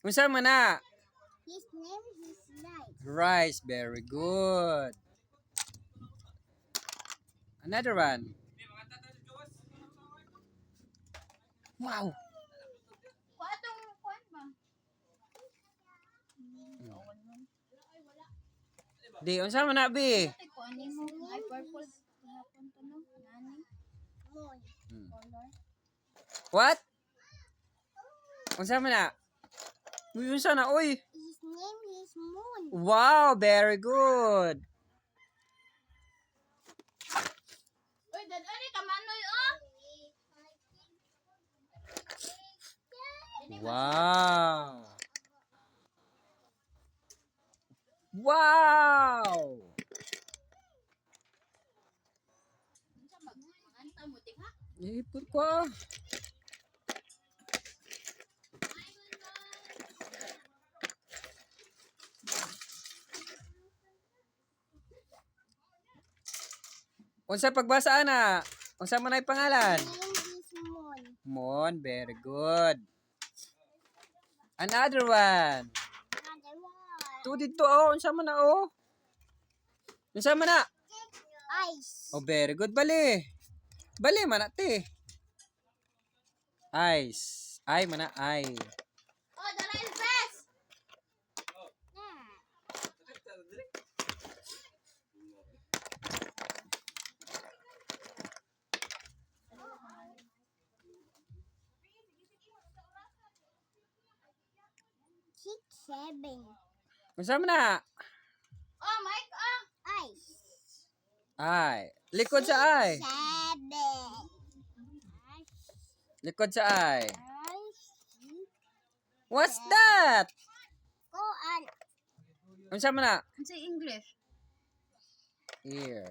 Unsa man na? His name is Rice. Rice. Very good. Another one. Wow. Di, unsa man na, Bi? Moon. What? Unsa man na? Uy, unsa na, uy? His name is Moon. Wow, very good. Uy, dadani ka manoy oh. Wow. Wow. Manganta mo tik ha. Ipot ko. Unsa pagbasa na? Unsa man ay pangalan? His name is Moon. Mon, very good. Another one. Another one. Tu dito oh, unsa man na oh? Unsa man na? Ice. Oh, very good bali. Bali man na ti. Ice. Ay man na ay. Oh, dara is best. Six, seven. Unsa man na? Oh, Mike oh. Ice. Ay. Likod sa ay. Seven. Likod sa ay. Ice. What's that? Go on. Unsa man na? Sa English. Ear.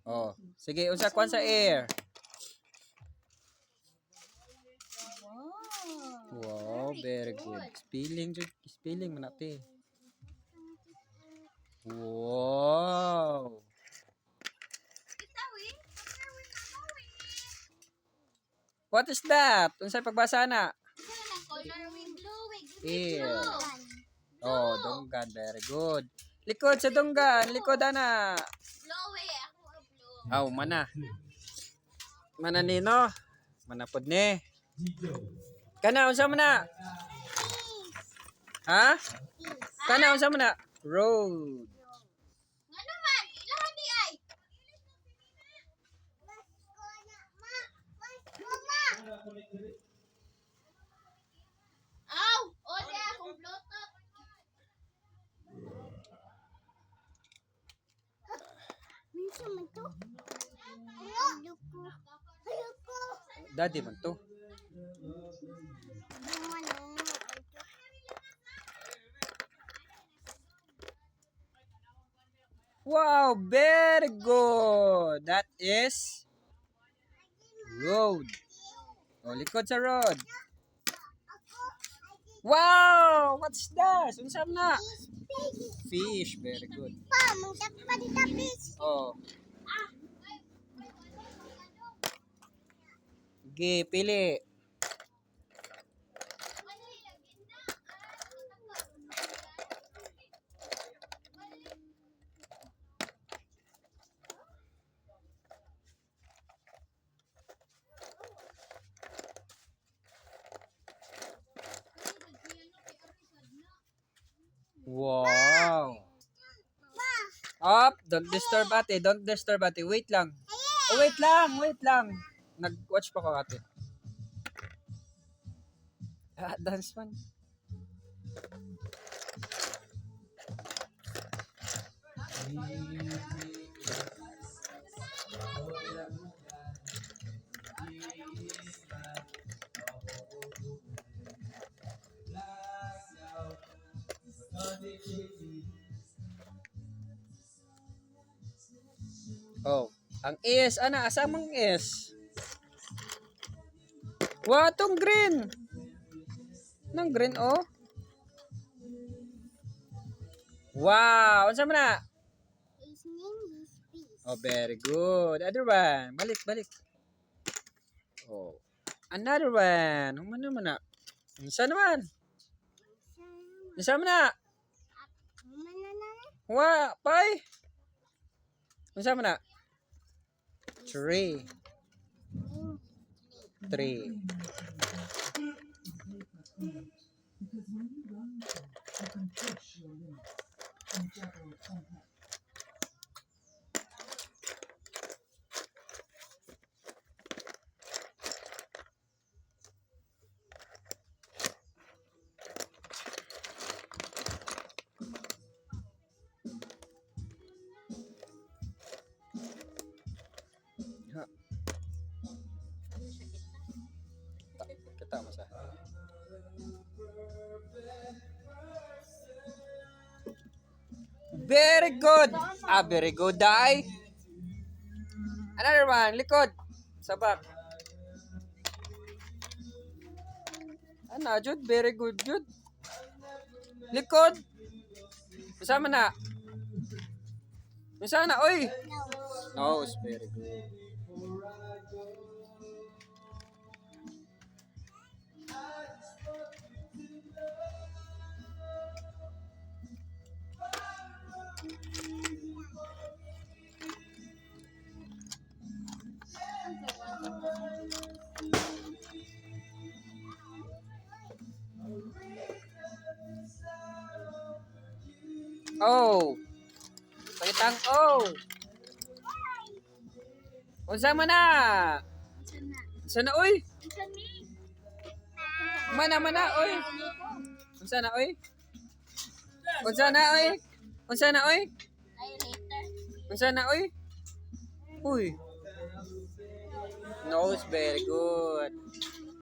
Oh, sige unsa kwan sa ear? Wow, very good. Spelling man natin. Wow. Itawi. What is that? Unsay pagbasa na? Ano color wing blue wing Ear. blue. Oh, donggan. Very good. Likod sa donggan. Likod ana. Blue way ako blue. Aw, mana. Mana nino? Mana pod ni? Kana unsa man na? Ha? Kana unsa man na? Road. Ngano man? Ilahan di ay. Aw, ode akong bluetooth. Minsan man to. Ayoko. Ayoko. Daddy man to. Wow, very good. That is road. O, likod sa road. Wow, what's that? Unsa man na? Fish, very good. Pa, magdakpa di tapis. Oh. Sige, pili. Wow. Up, don't disturb ate, don't disturb ate. Wait lang. Oh, wait lang, wait lang. Nag-watch pa ko ate. Ah, dance man. Oh, ang is, ana, asamang is. Watong green. Nang green, oh. Wow, unsa man na? His name is Peace. Oh, very good. Other one. Balik, balik. Oh. Another one. Ano man na? Unsa naman? Unsa man na? Wa, pay. Unsa man na? 3. 3. Kita mo sa. Very good. Very good, Dai. Another one, likod. Sa back. Ano, Jud? Very good, Jud. Likod. Masama na. Masama na, oy. Nose, very good. Oh. Pakitang oh. Unsa man na? Unsa na oy? Mana oy? Unsa na oy? Unsa na oy? Unsa na oy? Ay, later. Unsa na oy? Uy. Nose, very good.